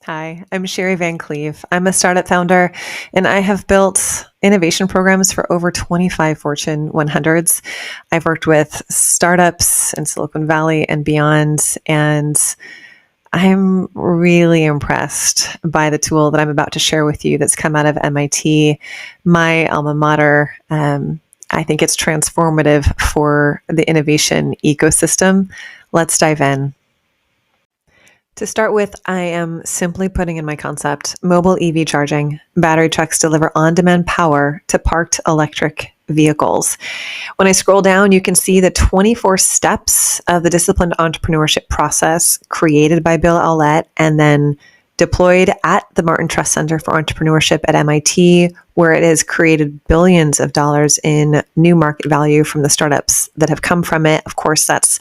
Hi, I'm Shari Van Cleave. I'm a startup founder, and I have built innovation programs for over 25 Fortune 100s. I've worked with startups in Silicon Valley and beyond, and I'm really impressed by the tool that I'm about to share with you that's come out of MIT, my alma mater. I think it's transformative for the innovation ecosystem. Let's dive in. To start with, I am simply putting in my concept: mobile EV charging. Battery trucks deliver on-demand power to parked electric vehicles. When I scroll down, you can see the 24 steps of the disciplined entrepreneurship process created by Bill Owlett and then deployed at the Martin Trust Center for Entrepreneurship at MIT, where it has created billions of dollars in new market value from the startups that have come from it. Of course, that's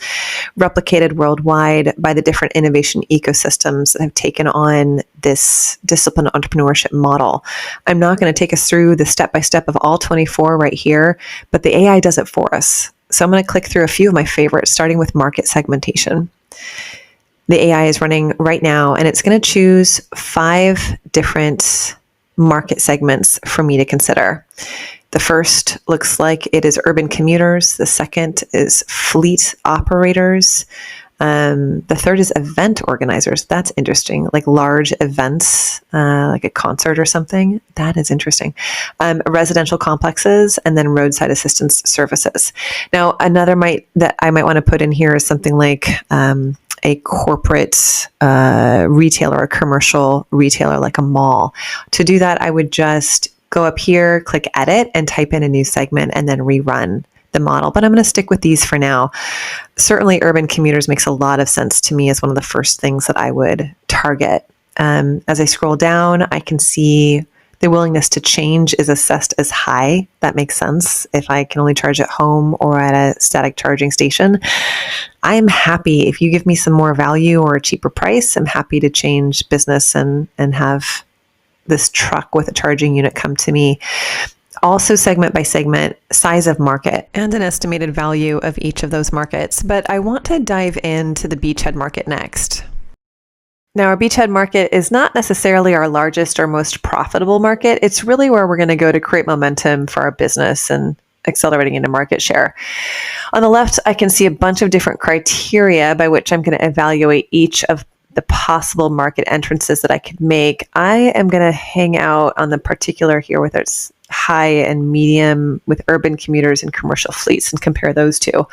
replicated worldwide by the different innovation ecosystems that have taken on this disciplined entrepreneurship model. I'm not going to take us through the step-by-step of all 24 right here, but the AI does it for us. So I'm going to click through a few of my favorites, starting with market segmentation. The AI is running right now, and it's going to choose 5 different market segments for me to consider. The first looks like it is urban commuters. The second is fleet operators. The third is event organizers. That's interesting, like large events, like a concert or something. That is interesting. Residential complexes, and then roadside assistance services. Now, another that I might want to put in here is something like a corporate retailer, a commercial retailer, like a mall. To do that, I would just go up here, click edit, and type in a new segment, and then rerun the model. But I'm going to stick with these for now. Certainly, urban commuters makes a lot of sense to me as one of the first things that I would target. As I scroll down, I can see the willingness to change is assessed as high. That makes sense. If I can only charge at home or at a static charging station, I'm happy. If you give me some more value or a cheaper price, I'm happy to change business and have this truck with a charging unit come to me. Also, segment by segment, size of market, and an estimated value of each of those markets. But I want to dive into the beachhead market next. Now, our beachhead market is not necessarily our largest or most profitable market. It's really where we're going to go to create momentum for our business and accelerating into market share. On the left, I can see a bunch of different criteria by which I'm going to evaluate each of the possible market entrances that I could make. I am going to hang out on the particular here with its high and medium with urban commuters and commercial fleets and compare those two.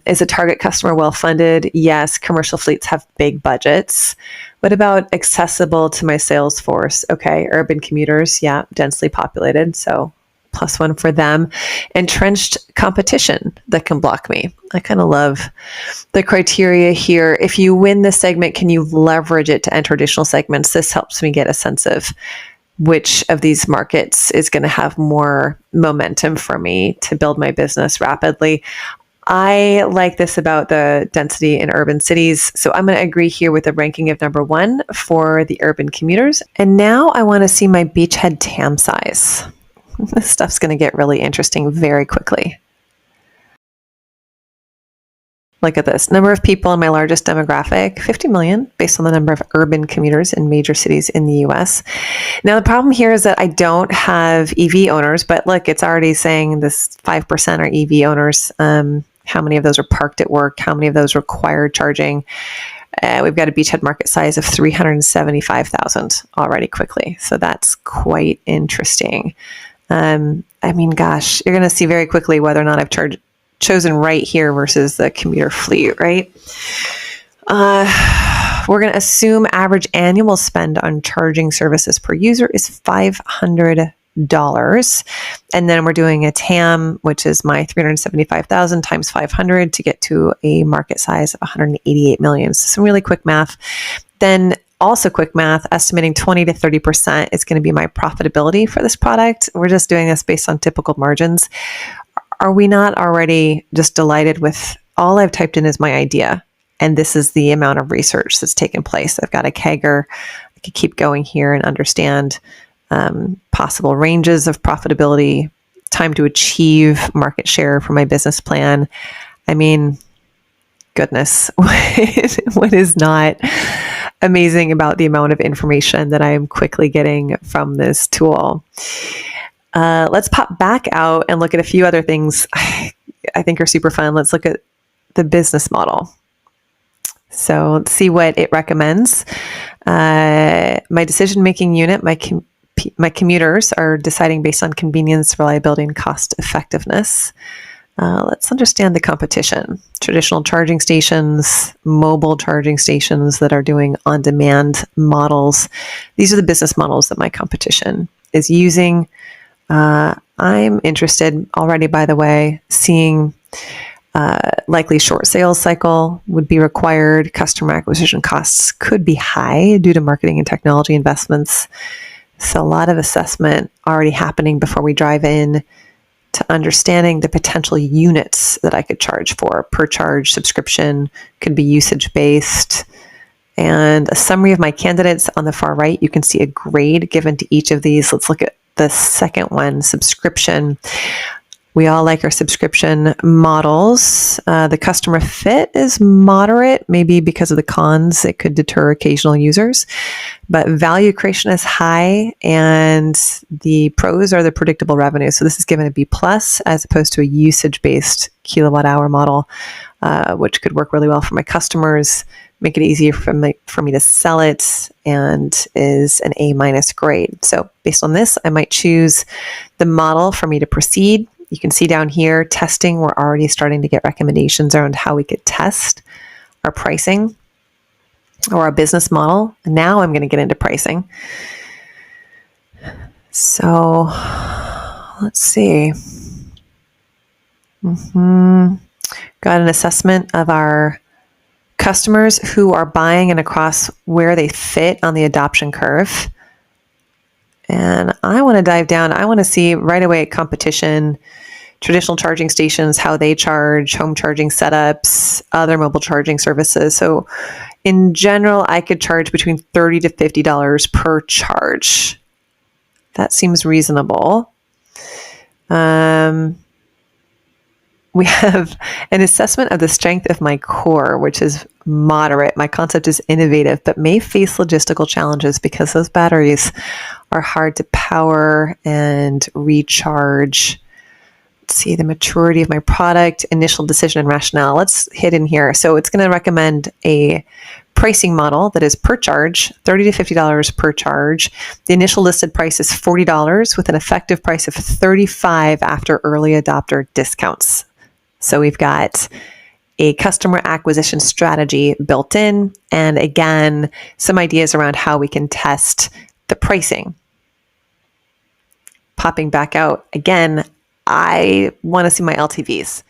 Is a target customer well-funded? Yes, commercial fleets have big budgets. What about accessible to my sales force? Okay, urban commuters, yeah, densely populated, so +1 for them. Entrenched competition that can block me. I kind of love the criteria here. If you win this segment, can you leverage it to enter additional segments? This helps me get a sense of which of these markets is going to have more momentum for me to build my business rapidly. I like this about the density in urban cities. So I'm going to agree here with a ranking of number 1 for the urban commuters. And now I want to see my beachhead TAM size. This stuff's going to get really interesting very quickly. Look at this. Number of people in my largest demographic, 50 million, based on the number of urban commuters in major cities in the US. Now, the problem here is that I don't have EV owners, but look, it's already saying this 5% are EV owners. How many of those are parked at work? How many of those require charging? We've got a beachhead market size of 375,000 already quickly. So that's quite interesting. I mean, gosh, you're going to see very quickly whether or not I've chosen right here versus the commuter fleet, right? We're going to assume average annual spend on charging services per user is $500. And then we're doing a TAM, which is my 375,000 times 500 to get to a market size of 188 million. So some really quick math. Then also quick math, estimating 20 to 30% is going to be my profitability for this product. We're just doing this based on typical margins. Are we not already just delighted with all I've typed in is my idea? And this is the amount of research that's taken place. I've got a CAGR. I could keep going here and understand possible ranges of profitability, time to achieve market share for my business plan. I mean, goodness, what is not amazing about the amount of information that I am quickly getting from this tool. Let's pop back out and look at a few other things I think are super fun. Let's look at the business model. So let's see what it recommends. My decision-making unit, my commuters are deciding based on convenience, reliability, and cost effectiveness. Let's understand the competition. Traditional charging stations, mobile charging stations that are doing on-demand models. These are the business models that my competition is using. I'm interested already, by the way, seeing likely short sales cycle would be required. Customer acquisition costs could be high due to marketing and technology investments. So a lot of assessment already happening before we drive in to understanding the potential units that I could charge for. Per charge subscription could be usage-based. And a summary of my candidates on the far right, you can see a grade given to each of these. Let's look at the second one, subscription. We all like our subscription models. The customer fit is moderate, maybe because of the cons, it could deter occasional users. But value creation is high, and the pros are the predictable revenue. So this is given a B+ as opposed to a usage-based kilowatt hour model, which could work really well for my customers, make it easier for me to sell it, and is an A- grade. So based on this, I might choose the model for me to proceed. You can see down here, testing, we're already starting to get recommendations around how we could test our pricing or our business model. And now I'm going to get into pricing. So let's see. Got an assessment of our customers who are buying and across where they fit on the adoption curve. And I want to dive down. I want to see right away competition, traditional charging stations, how they charge, home charging setups, other mobile charging services. So in general, I could charge between $30 to $50 per charge. That seems reasonable. We have an assessment of the strength of my core, which is moderate. My concept is innovative, but may face logistical challenges because those batteries are hard to power and recharge. Let's see, the maturity of my product, initial decision and rationale. Let's hit in here. So it's going to recommend a pricing model that is per charge, $30 to $50 per charge. The initial listed price is $40 with an effective price of $35 after early adopter discounts. So we've got a customer acquisition strategy built in, and again, some ideas around how we can test the pricing. Popping back out again, I want to see my LTVs.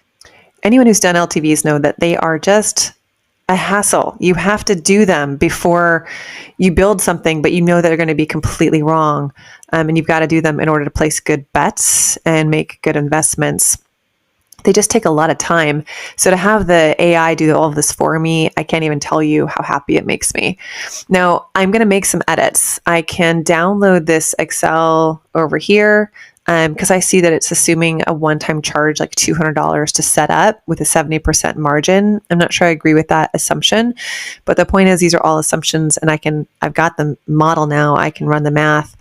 Anyone who's done LTVs know that they are just a hassle. You have to do them before you build something, but you know that they're going to be completely wrong. And you've got to do them in order to place good bets and make good investments. They just take a lot of time. So to have the AI do all of this for me, I can't even tell you how happy it makes me. Now, I'm going to make some edits. I can download this Excel over here because I see that it's assuming a one-time charge like $200 to set up with a 70% margin. I'm not sure I agree with that assumption, but the point is these are all assumptions, and I've got the model now. I can run the math.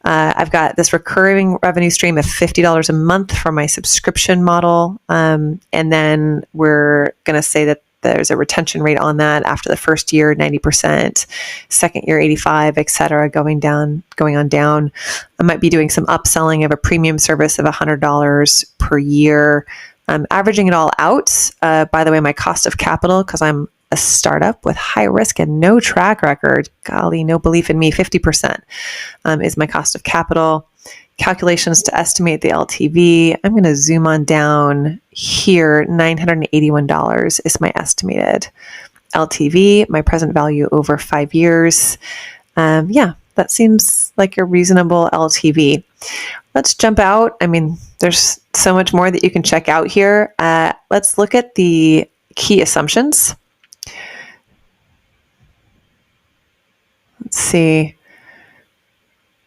I've got this recurring revenue stream of $50 a month for my subscription model. And then we're going to say that there's a retention rate on that after the first year, 90%, second year, 85, et cetera, going on down. I might be doing some upselling of a premium service of $100 per year. I'm averaging it all out. By the way, my cost of capital, because I'm a startup with high risk and no track record, golly, no belief in me, 50% is my cost of capital. Calculations to estimate the LTV. I'm going to zoom on down here. $981 is my estimated LTV, my present value over 5 years. Yeah, that seems like a reasonable LTV. Let's jump out. I mean, there's so much more that you can check out here. Let's look at the key assumptions. Let's see.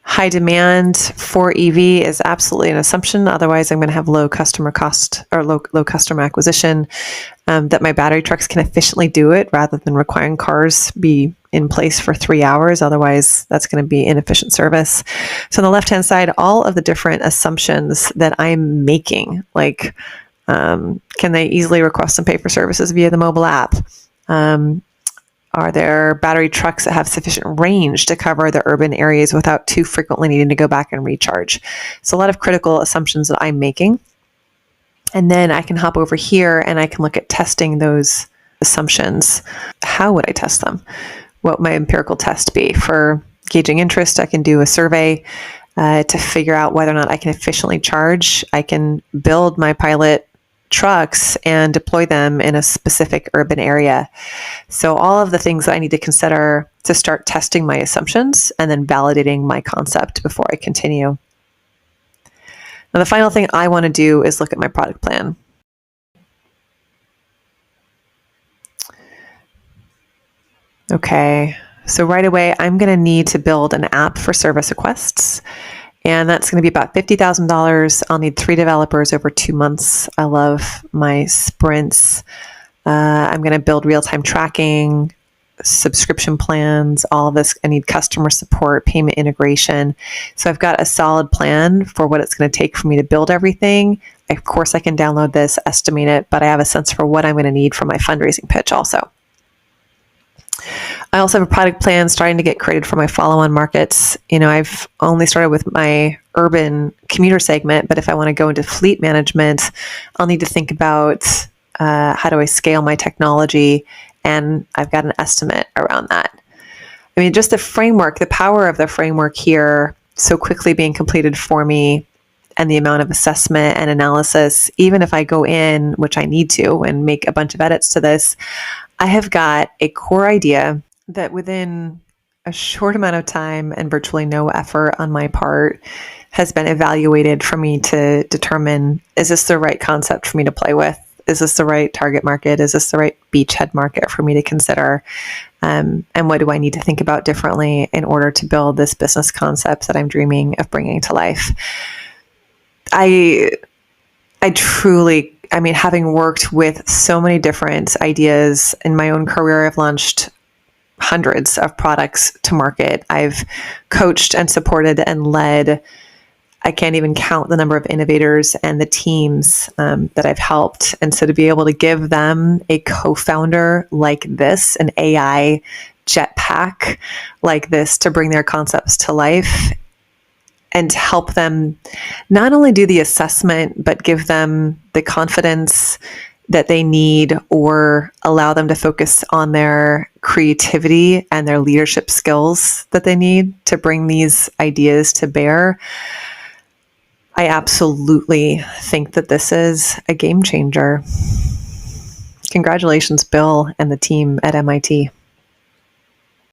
High demand for EV is absolutely an assumption. Otherwise, I'm going to have low customer cost or low customer acquisition. That my battery trucks can efficiently do it rather than requiring cars be in place for 3 hours. Otherwise, that's going to be inefficient service. So on the left-hand side, all of the different assumptions that I'm making, like can they easily request and pay for services via the mobile app? Are there battery trucks that have sufficient range to cover the urban areas without too frequently needing to go back and recharge? So a lot of critical assumptions that I'm making. And then I can hop over here and I can look at testing those assumptions. How would I test them? What would my empirical test be? For gauging interest, I can do a survey to figure out whether or not I can efficiently charge. I can build my pilot trucks and deploy them in a specific urban area. So all of the things that I need to consider to start testing my assumptions and then validating my concept before I continue. Now, the final thing I want to do is look at my product plan. Okay, so right away, I'm going to need to build an app for service requests. And that's going to be about $50,000. I'll need 3 developers over 2 months. I love my sprints. I'm going to build real-time tracking, subscription plans, all of this. I need customer support, payment integration. So I've got a solid plan for what it's going to take for me to build everything. Of course, I can download this, estimate it, but I have a sense for what I'm going to need for my fundraising pitch also. I also have a product plan starting to get created for my follow-on markets. I've only started with my urban commuter segment, but if I want to go into fleet management, I'll need to think about how do I scale my technology, and I've got an estimate around that. I mean, just the framework, the power of the framework here so quickly being completed for me, and the amount of assessment and analysis, even if I go in, which I need to, and make a bunch of edits to this, I have got a core idea that within a short amount of time and virtually no effort on my part has been evaluated for me to determine, is this the right concept for me to play with? Is this the right target market? Is this the right beachhead market for me to consider? And what do I need to think about differently in order to build this business concept that I'm dreaming of bringing to life? I truly, having worked with so many different ideas in my own career, I've launched hundreds of products to market. I've coached and supported and led. I can't even count the number of innovators and the teams that I've helped. And so to be able to give them a co-founder like this, an AI jetpack like this to bring their concepts to life and to help them not only do the assessment, but give them the confidence that they need or allow them to focus on their creativity and their leadership skills that they need to bring these ideas to bear. I absolutely think that this is a game changer. Congratulations, Bill and the team at MIT.